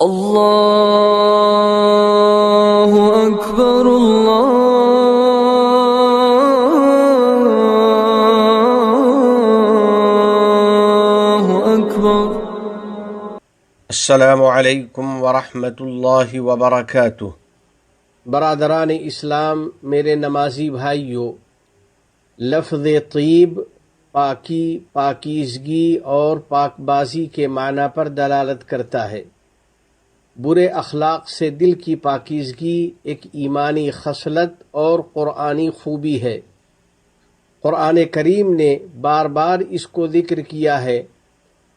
اللہ اکبر اللہ اکبر۔ السلام علیکم ورحمۃ اللہ وبرکاتہ۔ برادران اسلام، میرے نمازی بھائیوں، لفظ طیب پاکی، پاکیزگی اور پاک بازی کے معنی پر دلالت کرتا ہے۔ برے اخلاق سے دل کی پاکیزگی ایک ایمانی خصلت اور قرآنی خوبی ہے۔ قرآن کریم نے بار بار اس کو ذکر کیا ہے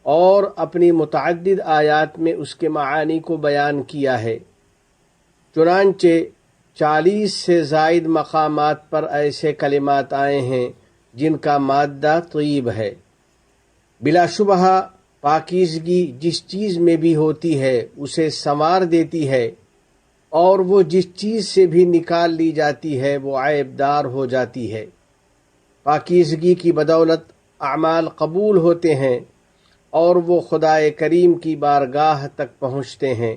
اور اپنی متعدد آیات میں اس کے معانی کو بیان کیا ہے۔ چنانچہ 40 سے زائد مقامات پر ایسے کلمات آئے ہیں جن کا مادہ طیب ہے۔ بلا شبہ پاکیزگی جس چیز میں بھی ہوتی ہے اسے سنوار دیتی ہے، اور وہ جس چیز سے بھی نکال لی جاتی ہے وہ عیب دار ہو جاتی ہے۔ پاکیزگی کی بدولت اعمال قبول ہوتے ہیں اور وہ خدائے کریم کی بارگاہ تک پہنچتے ہیں۔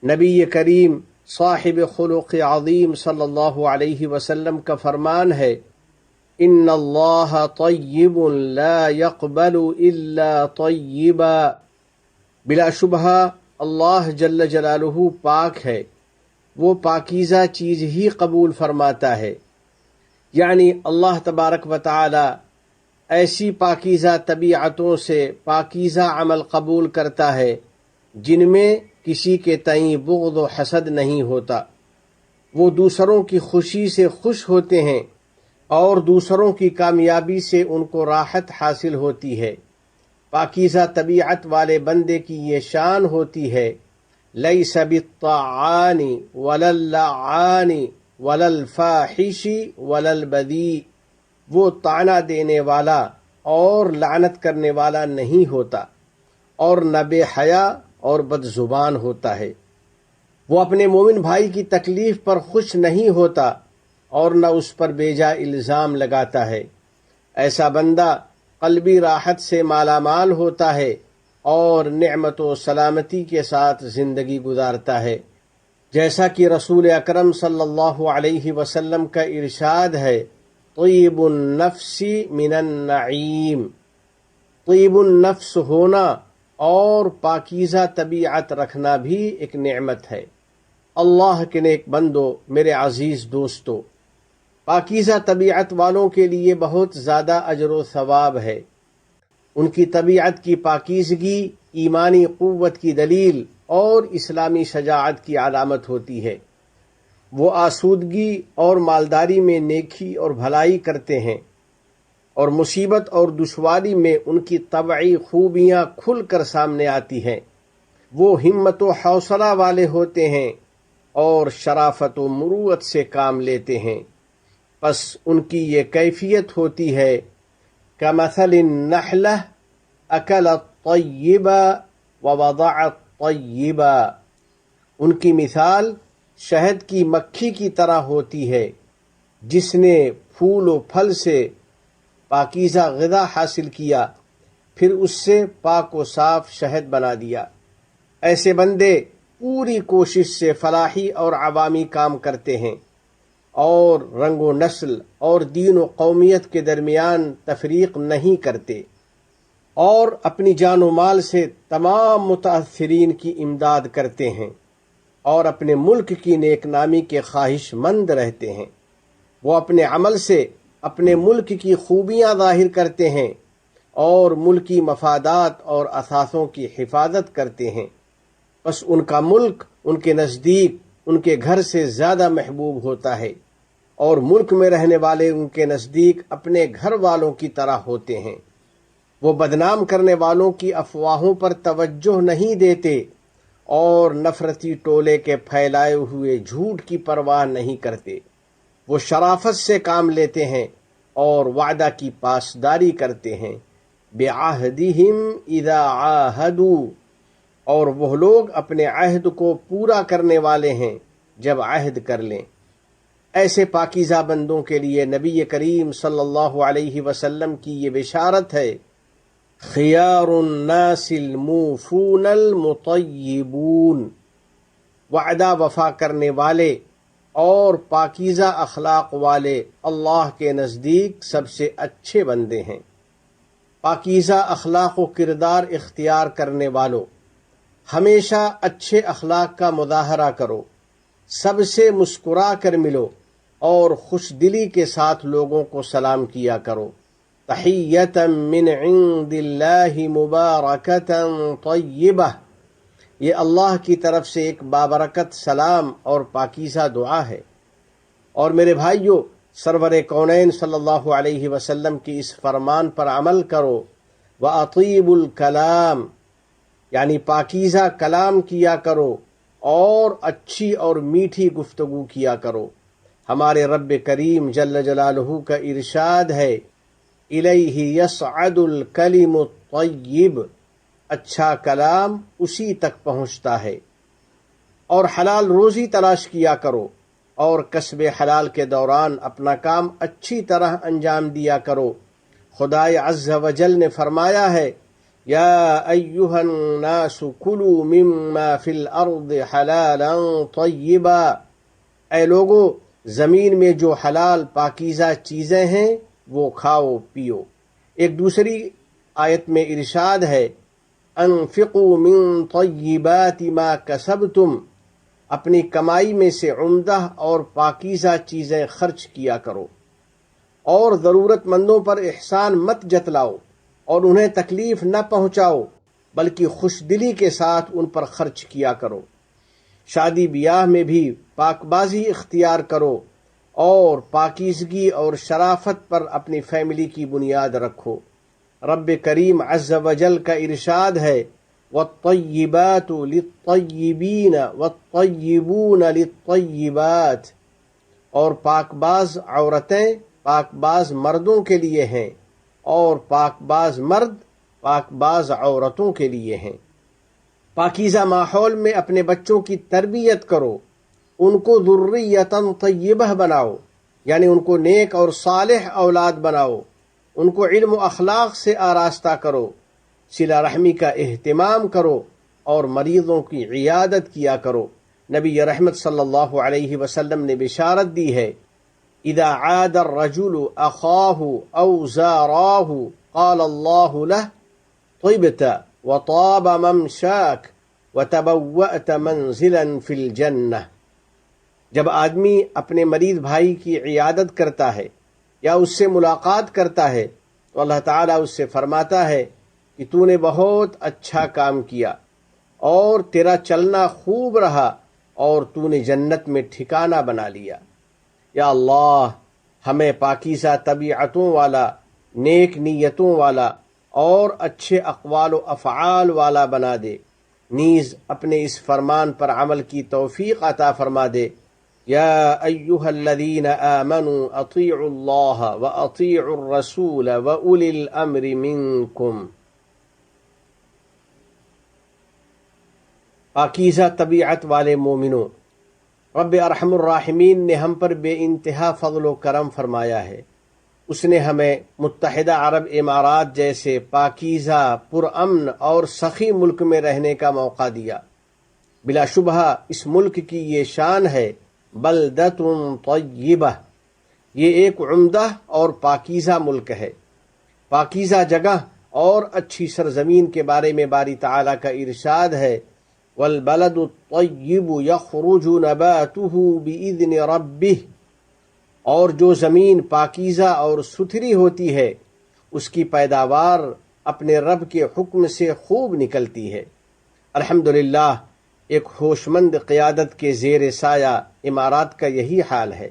نبی کریم صاحب خلق عظیم صلی اللہ علیہ وسلم کا فرمان ہے، ان اللہ طیب لا يقبل الا طیبا۔ بلا شبہ اللہ جل جلالہ پاک ہے، وہ پاکیزہ چیز ہی قبول فرماتا ہے۔ یعنی اللہ تبارک و تعالی ایسی پاکیزہ طبیعتوں سے پاکیزہ عمل قبول کرتا ہے جن میں کسی کے تئیں بغض و حسد نہیں ہوتا۔ وہ دوسروں کی خوشی سے خوش ہوتے ہیں اور دوسروں کی کامیابی سے ان کو راحت حاصل ہوتی ہے۔ پاکیزہ طبیعت والے بندے کی یہ شان ہوتی ہے، لیس بالطعان ولا اللعان ولا الفاحش ولا البذیء۔ وہ طعنہ دینے والا اور لعنت کرنے والا نہیں ہوتا اور نہ بے حیا اور بد زبان ہوتا ہے۔ وہ اپنے مومن بھائی کی تکلیف پر خوش نہیں ہوتا اور نہ اس پر بیجا الزام لگاتا ہے۔ ایسا بندہ قلبی راحت سے مالا مال ہوتا ہے اور نعمت و سلامتی کے ساتھ زندگی گزارتا ہے، جیسا کہ رسول اکرم صلی اللہ علیہ وسلم کا ارشاد ہے، طیب النفس من النعیم۔ طیب النفس ہونا اور پاکیزہ طبیعت رکھنا بھی ایک نعمت ہے۔ اللہ کے نیک بندو، میرے عزیز دوستو، پاکیزہ طبیعت والوں کے لیے بہت زیادہ اجر و ثواب ہے۔ ان کی طبیعت کی پاکیزگی ایمانی قوت کی دلیل اور اسلامی شجاعت کی علامت ہوتی ہے۔ وہ آسودگی اور مالداری میں نیکی اور بھلائی کرتے ہیں، اور مصیبت اور دشواری میں ان کی طبعی خوبیاں کھل کر سامنے آتی ہیں۔ وہ ہمت و حوصلہ والے ہوتے ہیں اور شرافت و مروت سے کام لیتے ہیں۔ پس ان کی یہ کیفیت ہوتی ہے، کمثل النحلہ اکلت طیبا ووضعت طیبا۔ ان کی مثال شہد کی مکھی کی طرح ہوتی ہے جس نے پھول و پھل سے پاکیزہ غذا حاصل کیا، پھر اس سے پاک و صاف شہد بنا دیا۔ ایسے بندے پوری کوشش سے فلاحی اور عوامی کام کرتے ہیں اور رنگ و نسل اور دین و قومیت کے درمیان تفریق نہیں کرتے، اور اپنی جان و مال سے تمام متاثرین کی امداد کرتے ہیں اور اپنے ملک کی نیک نامی کے خواہش مند رہتے ہیں۔ وہ اپنے عمل سے اپنے ملک کی خوبیاں ظاہر کرتے ہیں اور ملکی مفادات اور اثاثوں کی حفاظت کرتے ہیں۔ بس ان کا ملک ان کے نزدیک ان کے گھر سے زیادہ محبوب ہوتا ہے، اور ملک میں رہنے والے ان کے نزدیک اپنے گھر والوں کی طرح ہوتے ہیں۔ وہ بدنام کرنے والوں کی افواہوں پر توجہ نہیں دیتے اور نفرتی ٹولے کے پھیلائے ہوئے جھوٹ کی پرواہ نہیں کرتے۔ وہ شرافت سے کام لیتے ہیں اور وعدہ کی پاسداری کرتے ہیں، بعہدہم اذا عاہدوا۔ اور وہ لوگ اپنے عہد کو پورا کرنے والے ہیں جب عہد کر لیں۔ ایسے پاکیزہ بندوں کے لیے نبی کریم صلی اللہ علیہ وسلم کی یہ بشارت ہے خیار الناس الموفون المطیبون، وعدہ وفا کرنے والے اور پاکیزہ اخلاق والے اللہ کے نزدیک سب سے اچھے بندے ہیں۔ پاکیزہ اخلاق و کردار اختیار کرنے والوں، ہمیشہ اچھے اخلاق کا مظاہرہ کرو، سب سے مسکرا کر ملو اور خوش دلی کے ساتھ لوگوں کو سلام کیا کرو۔ تحیۃ من عند اللہ مبارکۃ طیبہ، یہ اللہ کی طرف سے ایک بابرکت سلام اور پاکیزہ دعا ہے۔ اور میرے بھائیو، سرور کونین صلی اللہ علیہ وسلم کی اس فرمان پر عمل کرو، وَأَطِيبُ الْكَلَامِ، یعنی پاکیزہ کلام کیا کرو اور اچھی اور میٹھی گفتگو کیا کرو۔ ہمارے رب کریم جل جلالہ کا ارشاد ہے، الیہ یصعد الکلم الطیب، اچھا کلام اسی تک پہنچتا ہے۔ اور حلال روزی تلاش کیا کرو اور کسب حلال کے دوران اپنا کام اچھی طرح انجام دیا کرو۔ خدائے عز و جل نے فرمایا ہے، یا ایہا الناس کلوا مما فی الارض حلالا طیبا، اے لوگو زمین میں جو حلال پاکیزہ چیزیں ہیں وہ کھاؤ پیو۔ ایک دوسری آیت میں ارشاد ہے، انفقوا من طیبات ما کسبتم، اپنی کمائی میں سے عمدہ اور پاکیزہ چیزیں خرچ کیا کرو، اور ضرورت مندوں پر احسان مت جتلاؤ اور انہیں تکلیف نہ پہنچاؤ، بلکہ خوش دلی کے ساتھ ان پر خرچ کیا کرو۔ شادی بیاہ میں بھی پاک بازی اختیار کرو اور پاکیزگی اور شرافت پر اپنی فیملی کی بنیاد رکھو۔ رب کریم عز و جل کا ارشاد ہے، والطیبات للطیبین والطیبون للطیبات، اور پاک باز عورتیں پاک باز مردوں کے لیے ہیں اور پاک باز مرد پاک باز عورتوں کے لیے ہیں۔ پاکیزہ ماحول میں اپنے بچوں کی تربیت کرو، ان کو ذریۃ طیبہ بناؤ، یعنی ان کو نیک اور صالح اولاد بناؤ، ان کو علم و اخلاق سے آراستہ کرو، صلہ رحمی کا اہتمام کرو اور مریضوں کی عیادت کیا کرو۔ نبی رحمت صلی اللہ علیہ وسلم نے بشارت دی ہے، اذا عاد الرجل اخاہ او زاراہ قال اللہ لہ طبت وطاب ممشاک وتبوأت منزلا فی الجنہ، جب آدمی اپنے مریض بھائی کی عیادت کرتا ہے یا اس سے ملاقات کرتا ہے تو اللہ تعالیٰ اس سے فرماتا ہے کہ تو نے بہت اچھا کام کیا اور تیرا چلنا خوب رہا اور تو نے جنت میں ٹھکانہ بنا لیا۔ یا اللہ، ہمیں پاکیزہ طبیعتوں والا، نیک نیتوں والا اور اچھے اقوال و افعال والا بنا دے، نیز اپنے اس فرمان پر عمل کی توفیق عطا فرما دے۔ یا ایہا الذین آمنوا اطیعوا اللہ واطیعوا الرسول واولی الامر منکم۔ پاکیزہ طبیعت والے مومنوں، رب ارحم الراحمین نے ہم پر بے انتہا فضل و کرم فرمایا ہے۔ اس نے ہمیں متحدہ عرب امارات جیسے پاکیزہ، پرامن اور سخی ملک میں رہنے کا موقع دیا۔ بلا شبہ اس ملک کی یہ شان ہے، بلدۃ طیبہ، یہ ایک عمدہ اور پاکیزہ ملک ہے۔ پاکیزہ جگہ اور اچھی سرزمین کے بارے میں باری تعالیٰ کا ارشاد ہے، والبلد الطیب یخرج نباتہ بإذن ربہ، اور جو زمین پاکیزہ اور ستھری ہوتی ہے اس کی پیداوار اپنے رب کے حکم سے خوب نکلتی ہے۔ الحمدللہ، ایک ہوش مند قیادت کے زیر سایہ امارات کا یہی حال ہے۔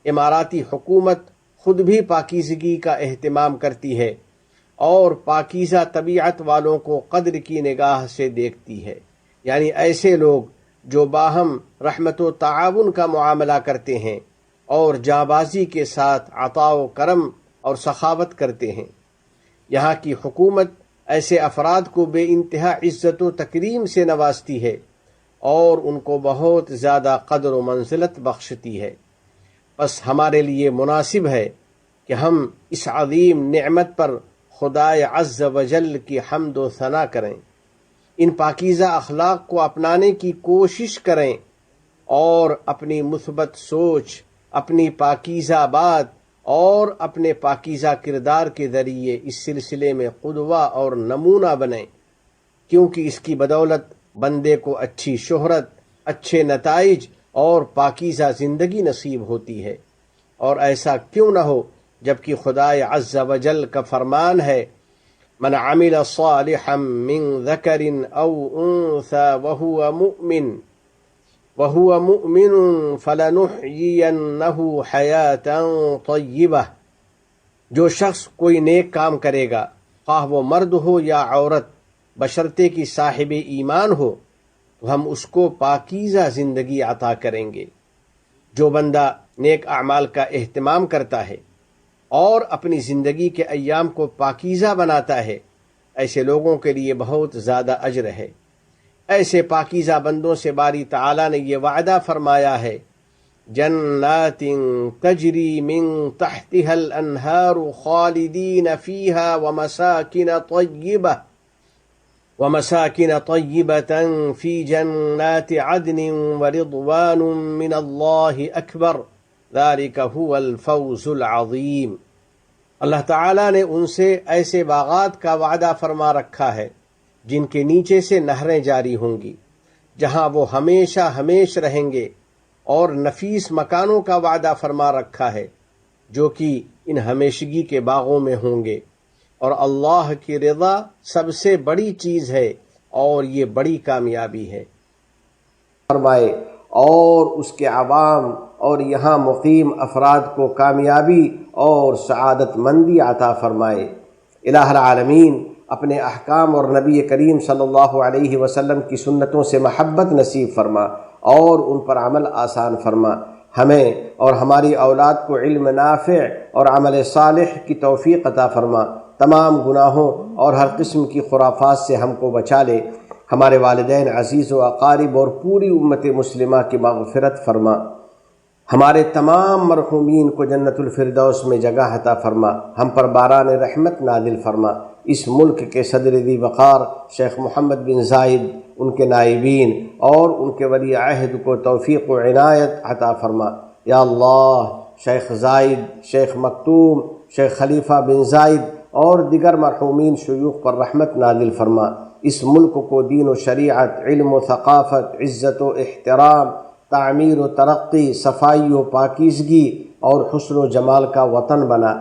اماراتی حکومت خود بھی پاکیزگی کا اہتمام کرتی ہے اور پاکیزہ طبیعت والوں کو قدر کی نگاہ سے دیکھتی ہے، یعنی ایسے لوگ جو باہم رحمت و تعاون کا معاملہ کرتے ہیں اور جانبازی کے ساتھ عطا و کرم اور سخاوت کرتے ہیں۔ یہاں کی حکومت ایسے افراد کو بے انتہا عزت و تکریم سے نوازتی ہے اور ان کو بہت زیادہ قدر و منزلت بخشتی ہے۔ بس ہمارے لیے مناسب ہے کہ ہم اس عظیم نعمت پر خدائے عز و جل کی حمد و ثنا کریں، ان پاکیزہ اخلاق کو اپنانے کی کوشش کریں اور اپنی مثبت سوچ، اپنی پاکیزہ بات اور اپنے پاکیزہ کردار کے ذریعے اس سلسلے میں قدوہ اور نمونہ بنیں، کیونکہ اس کی بدولت بندے کو اچھی شہرت، اچھے نتائج اور پاکیزہ زندگی نصیب ہوتی ہے۔ اور ایسا کیوں نہ ہو جبکہ خدائے عز و جل کا فرمان ہے، من عمل صالحا من ذکر او انثى وهو مؤمن فلنحيينه حياة طیبہ، جو شخص کوئی نیک کام کرے گا، خواہ وہ مرد ہو یا عورت، بشرطے کی صاحب ایمان ہو، تو ہم اس کو پاکیزہ زندگی عطا کریں گے۔ جو بندہ نیک اعمال کا اہتمام کرتا ہے اور اپنی زندگی کے ایام کو پاکیزہ بناتا ہے، ایسے لوگوں کے لیے بہت زیادہ اجر ہے۔ ایسے پاکیزہ بندوں سے باری تعالیٰ نے یہ وعدہ فرمایا ہے، جنات تجری من تحتها الانہار خالدین فیہا ومساکن طیبۃ فی جنات عدن ورضوان من اللہ اکبر ذلک هو الفوز العظیم۔ اللہ تعالیٰ نے ان سے ایسے باغات کا وعدہ فرما رکھا ہے جن کے نیچے سے نہریں جاری ہوں گی، جہاں وہ ہمیشہ ہمیش رہیں گے، اور نفیس مکانوں کا وعدہ فرما رکھا ہے جو کہ ان ہمیشگی کے باغوں میں ہوں گے، اور اللہ کی رضا سب سے بڑی چیز ہے اور یہ بڑی کامیابی ہے۔ فرمائے اور اس کے عوام اور یہاں مقیم افراد کو کامیابی اور سعادت مندی عطا فرمائے۔ الہ العالمین اپنے احکام اور نبی کریم صلی اللہ علیہ وسلم کی سنتوں سے محبت نصیب فرما اور ان پر عمل آسان فرما۔ ہمیں اور ہماری اولاد کو علم نافع اور عمل صالح کی توفیق عطا فرما۔ تمام گناہوں اور ہر قسم کی خرافات سے ہم کو بچا لے۔ ہمارے والدین عزیز و اقارب اور پوری امت مسلمہ کی مغفرت فرما۔ ہمارے تمام مرحومین کو جنت الفردوس میں جگہ عطا فرما۔ ہم پر باران رحمت نازل فرما۔ اس ملک کے صدر ذی وقار شیخ محمد بن زائد، ان کے نائبین اور ان کے ولی عہد کو توفیق و عنایت عطا فرما۔ یا اللہ، شیخ زائد، شیخ مکتوم، شیخ خلیفہ بن زائد اور دیگر مرحومین شیوخ پر رحمت نازل فرما۔ اس ملک کو دین و شریعت، علم و ثقافت، عزت و احترام، تعمیر و ترقی، صفائی و پاکیزگی اور حسن و جمال کا وطن بنا۔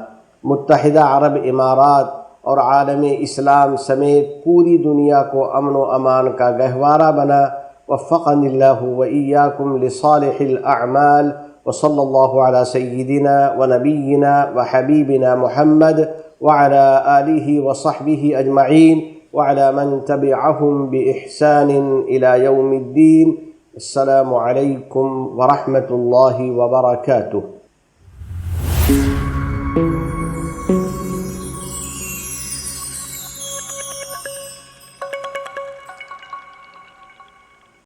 متحدہ عرب امارات اور عالم اسلام سمیت پوری دنیا کو امن و امان کا گہوارہ بنا۔ وفقنی اللہ و ایاکم لصالح الاعمال، وصلی اللہ علی سیدنا و نبینا و حبیبنا محمد وعلى آلہ وصحبہ اجمعین وعلى من تبعهم بإحسان إلى يوم الدين۔ السلام علیکم ورحمۃ اللہ وبرکاتہ۔